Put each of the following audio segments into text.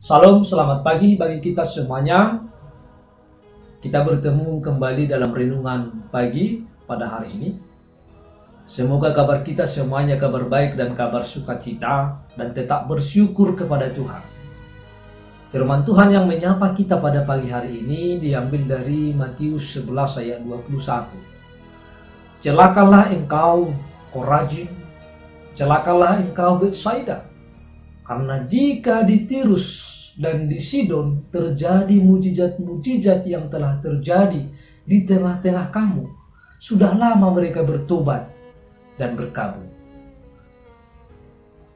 Salam, selamat pagi bagi kita semuanya. Kita bertemu kembali dalam renungan pagi pada hari ini. Semoga kabar kita semuanya kabar baik dan kabar sukacita dan tetap bersyukur kepada Tuhan. Firman Tuhan yang menyapa kita pada pagi hari ini diambil dari Matius 11 ayat 21. Celakalah engkau Korazim, celakalah engkau Betsaida, karena jika di Tirus dan di Sidon terjadi mujizat-mujizat yang telah terjadi di tengah-tengah kamu, sudah lama mereka bertobat dan berkabung.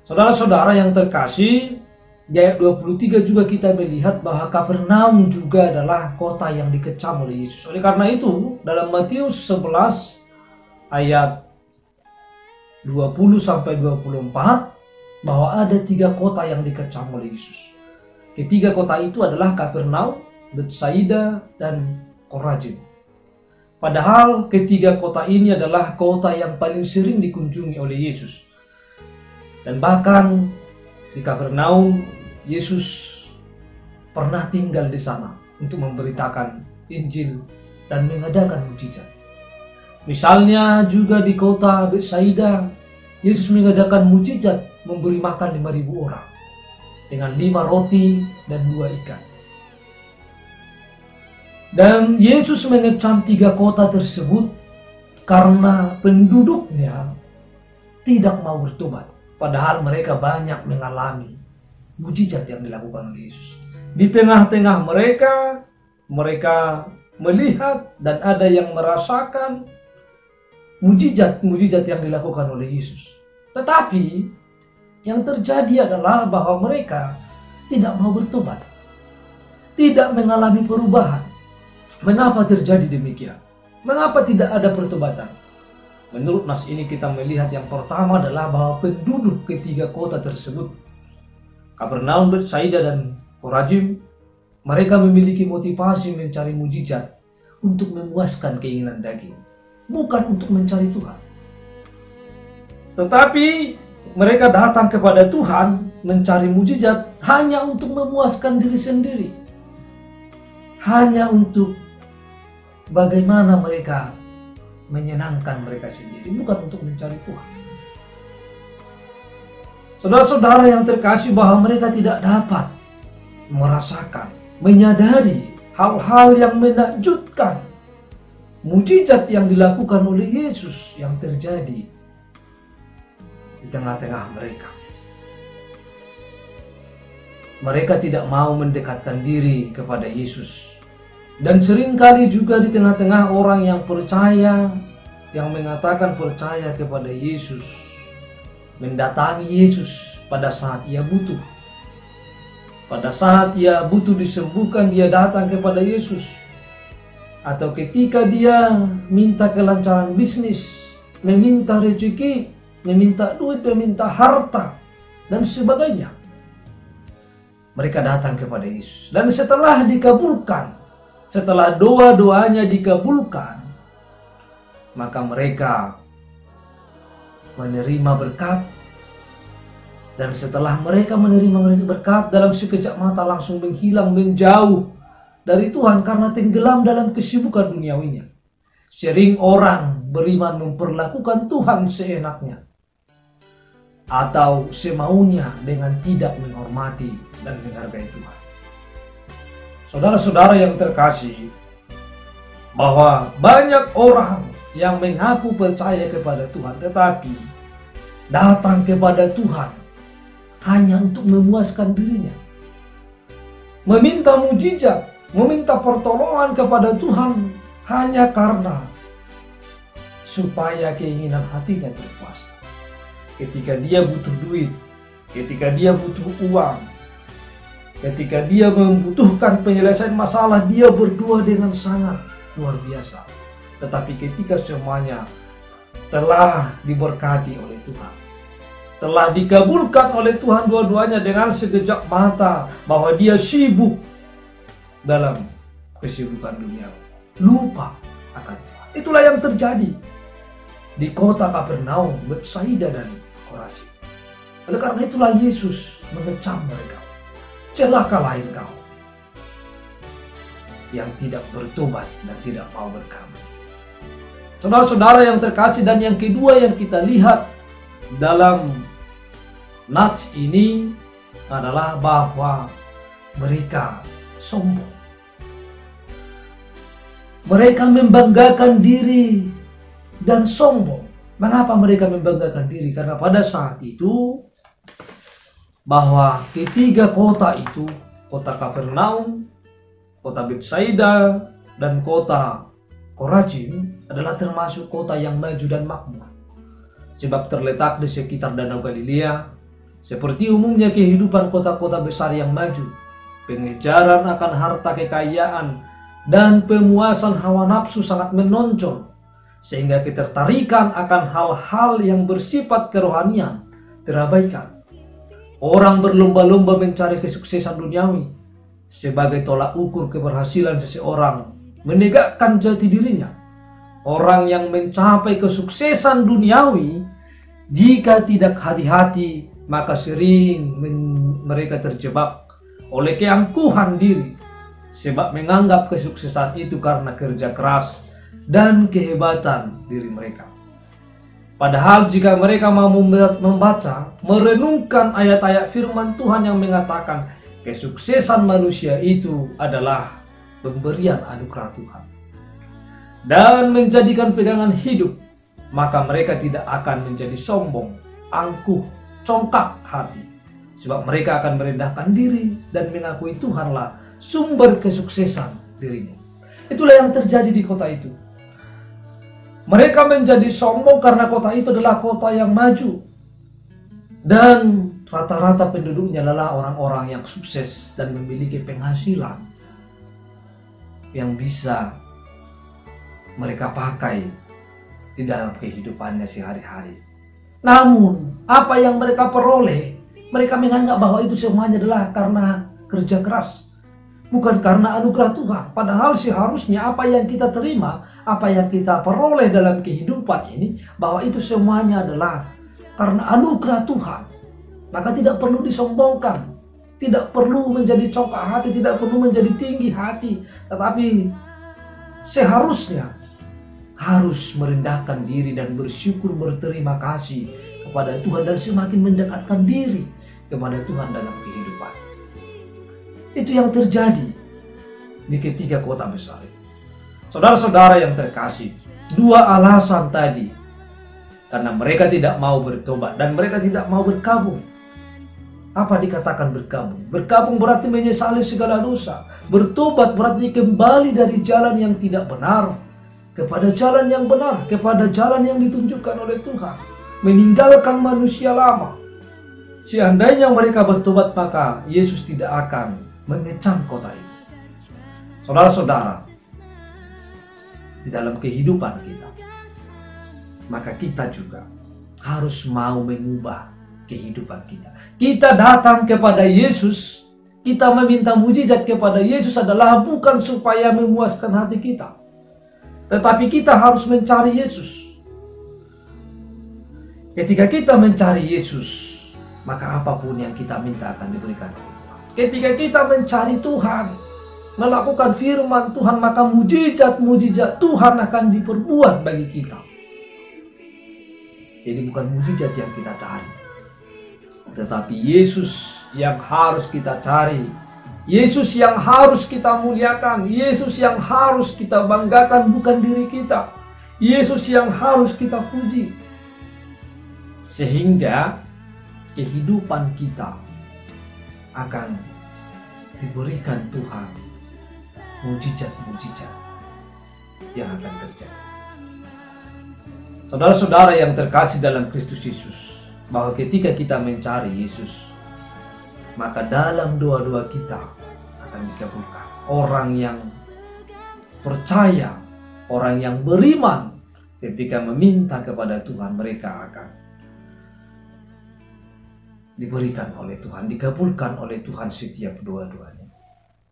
Saudara-saudara yang terkasih, di ayat 23 juga kita melihat bahwa Kapernaum juga adalah kota yang dikecam oleh Yesus. Oleh karena itu, dalam Matius 11 ayat 20-24 bahwa ada 3 kota yang dikecam oleh Yesus. Ketiga kota itu adalah Kapernaum, Betsaida, dan Korazim. Padahal ketiga kota ini adalah kota yang paling sering dikunjungi oleh Yesus. Dan bahkan di Kapernaum, Yesus pernah tinggal di sana untuk memberitakan Injil dan mengadakan mujizat. Misalnya juga di kota Betsaida, Yesus mengadakan mujizat memberi makan 5.000 orang dengan 5 roti dan 2 ikan. Dan Yesus mengecam 3 kota tersebut karena penduduknya tidak mau bertobat. Padahal mereka banyak mengalami mujizat yang dilakukan oleh Yesus. Di tengah-tengah mereka melihat dan ada yang merasakan mujizat yang dilakukan oleh Yesus. Tetapi yang terjadi adalah bahwa mereka tidak mau bertobat, tidak mengalami perubahan. Mengapa terjadi demikian? Mengapa tidak ada pertobatan? Menurut nas ini kita melihat yang pertama adalah bahwa penduduk ketiga kota tersebut, Kapernaum, Betsaida, dan Korazim, mereka memiliki motivasi mencari mujizat untuk memuaskan keinginan daging, bukan untuk mencari Tuhan. Tetapi mereka datang kepada Tuhan mencari mujizat hanya untuk memuaskan diri sendiri. Hanya untuk bagaimana mereka menyenangkan mereka sendiri, bukan untuk mencari Tuhan. Saudara-saudara yang terkasih, bahwa mereka tidak dapat merasakan, menyadari hal-hal yang menakjubkan, mujizat yang dilakukan oleh Yesus yang terjadi di tengah-tengah mereka. Mereka tidak mau mendekatkan diri kepada Yesus. Dan seringkali juga di tengah-tengah orang yang percaya, yang mengatakan percaya kepada Yesus, mendatangi Yesus pada saat ia butuh. Pada saat ia butuh disembuhkan, dia datang kepada Yesus. Atau ketika dia minta kelancaran bisnis, meminta rezeki, meminta duit, meminta harta, dan sebagainya, mereka datang kepada Yesus. Dan setelah dikabulkan, setelah doa-doanya dikabulkan, maka mereka menerima berkat. Dan setelah mereka menerima berkat, dalam sekejap mata langsung menghilang, menjauh dari Tuhan karena tenggelam dalam kesibukan duniawinya. Sering orang beriman memperlakukan Tuhan seenaknya atau semaunya dengan tidak menghormati dan menghargai Tuhan. Saudara-saudara yang terkasih, bahwa banyak orang yang mengaku percaya kepada Tuhan tetapi datang kepada Tuhan hanya untuk memuaskan dirinya, meminta mujizat, meminta pertolongan kepada Tuhan hanya karena supaya keinginan hatinya terpuaskan. Ketika dia butuh duit, ketika dia butuh uang, ketika dia membutuhkan penyelesaian masalah, dia berdoa dengan sangat luar biasa. Tetapi ketika semuanya telah diberkati oleh Tuhan, telah dikabulkan oleh Tuhan dua-duanya dengan sekejap mata, bahwa dia sibuk dalam kesibukan dunia, lupa akan Tuhan. Itulah yang terjadi di kota Kapernaum, Betsaida, dan Korazim. Oleh karena itulah Yesus mengecam mereka. celakalah engkau yang tidak bertobat dan tidak mau berkabung. Saudara-saudara yang terkasih, dan yang kedua yang kita lihat dalam nats ini adalah bahwa mereka sombong. Mereka membanggakan diri dan sombong. Mengapa mereka membanggakan diri? Karena pada saat itu bahwa ketiga kota itu, kota Kapernaum, kota Betsaida, dan kota Korazim adalah termasuk kota yang maju dan makmur. Sebab terletak di sekitar Danau Galilea. Seperti umumnya kehidupan kota-kota besar yang maju, pengejaran akan harta kekayaan dan pemuasan hawa nafsu sangat menonjol, sehingga ketertarikan akan hal-hal yang bersifat kerohanian terabaikan. Orang berlomba-lomba mencari kesuksesan duniawi sebagai tolak ukur keberhasilan seseorang menegakkan jati dirinya. Orang yang mencapai kesuksesan duniawi, jika tidak hati-hati, maka sering mereka terjebak oleh keangkuhan diri, sebab menganggap kesuksesan itu karena kerja keras dan kehebatan diri mereka. Padahal jika mereka mau membaca, merenungkan ayat-ayat firman Tuhan yang mengatakan kesuksesan manusia itu adalah pemberian anugerah Tuhan dan menjadikan pegangan hidup, maka mereka tidak akan menjadi sombong, angkuh, congkak hati, sebab mereka akan merendahkan diri dan mengakui Tuhanlah sumber kesuksesan dirinya. Itulah yang terjadi di kota itu. Mereka menjadi sombong karena kota itu adalah kota yang maju, dan rata-rata penduduknya adalah orang-orang yang sukses dan memiliki penghasilan yang bisa mereka pakai di dalam kehidupannya sehari-hari. Namun, apa yang mereka peroleh, mereka menganggap bahwa itu semuanya adalah karena kerja keras, bukan karena anugerah Tuhan. Padahal seharusnya apa yang kita terima, apa yang kita peroleh dalam kehidupan ini, bahwa itu semuanya adalah karena anugerah Tuhan. Maka tidak perlu disombongkan, tidak perlu menjadi congkak hati, tidak perlu menjadi tinggi hati, tetapi seharusnya harus merendahkan diri dan bersyukur, berterima kasih kepada Tuhan, dan semakin mendekatkan diri kepada Tuhan dalam kehidupan. Itu yang terjadi di ketiga kota besar. Saudara-saudara yang terkasih, dua alasan tadi, karena mereka tidak mau bertobat dan mereka tidak mau berkabung. Apa dikatakan berkabung? Berkabung berarti menyesali segala dosa. Bertobat berarti kembali dari jalan yang tidak benar kepada jalan yang benar, kepada jalan yang ditunjukkan oleh Tuhan. Meninggalkan manusia lama. Seandainya mereka bertobat, maka Yesus tidak akan mengecam kota itu. Saudara-saudara, di dalam kehidupan kita, maka kita juga harus mau mengubah kehidupan kita. Kita datang kepada Yesus, kita meminta mujizat kepada Yesus adalah bukan supaya memuaskan hati kita, tetapi kita harus mencari Yesus. Ketika kita mencari Yesus, maka apapun yang kita minta akan diberikan oleh Tuhan. Ketika kita mencari Tuhan, melakukan firman Tuhan, maka mujizat-mujizat Tuhan akan diperbuat bagi kita. Jadi bukan mujizat yang kita cari, tetapi Yesus yang harus kita cari. Yesus yang harus kita muliakan. Yesus yang harus kita banggakan, bukan diri kita. Yesus yang harus kita puji. Sehingga kehidupan kita akan diberikan Tuhan mujizat-mujizat yang akan terjadi. Saudara-saudara yang terkasih dalam Kristus Yesus, bahwa ketika kita mencari Yesus, maka dalam doa-doa kita akan dikabulkan. Orang yang percaya, orang yang beriman, ketika meminta kepada Tuhan, mereka akan diberikan oleh Tuhan, dikabulkan oleh Tuhan setiap doa-doanya.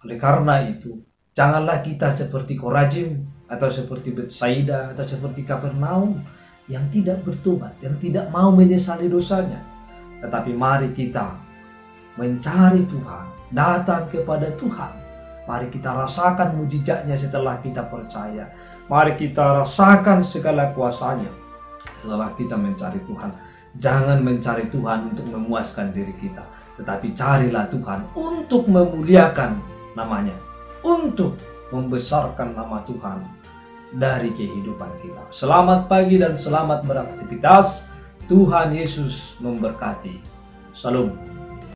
Oleh karena itu, janganlah kita seperti Korazim, atau seperti Betsaida, atau seperti Kapernaum, yang tidak bertobat, yang tidak mau menyesali dosanya. Tetapi mari kita mencari Tuhan, datang kepada Tuhan. Mari kita rasakan mujizatnya setelah kita percaya. Mari kita rasakan segala kuasanya setelah kita mencari Tuhan. Jangan mencari Tuhan untuk memuaskan diri kita, tetapi carilah Tuhan untuk memuliakan namanya, untuk membesarkan nama Tuhan dari kehidupan kita. Selamat pagi dan selamat beraktivitas. Tuhan Yesus memberkati. Shalom.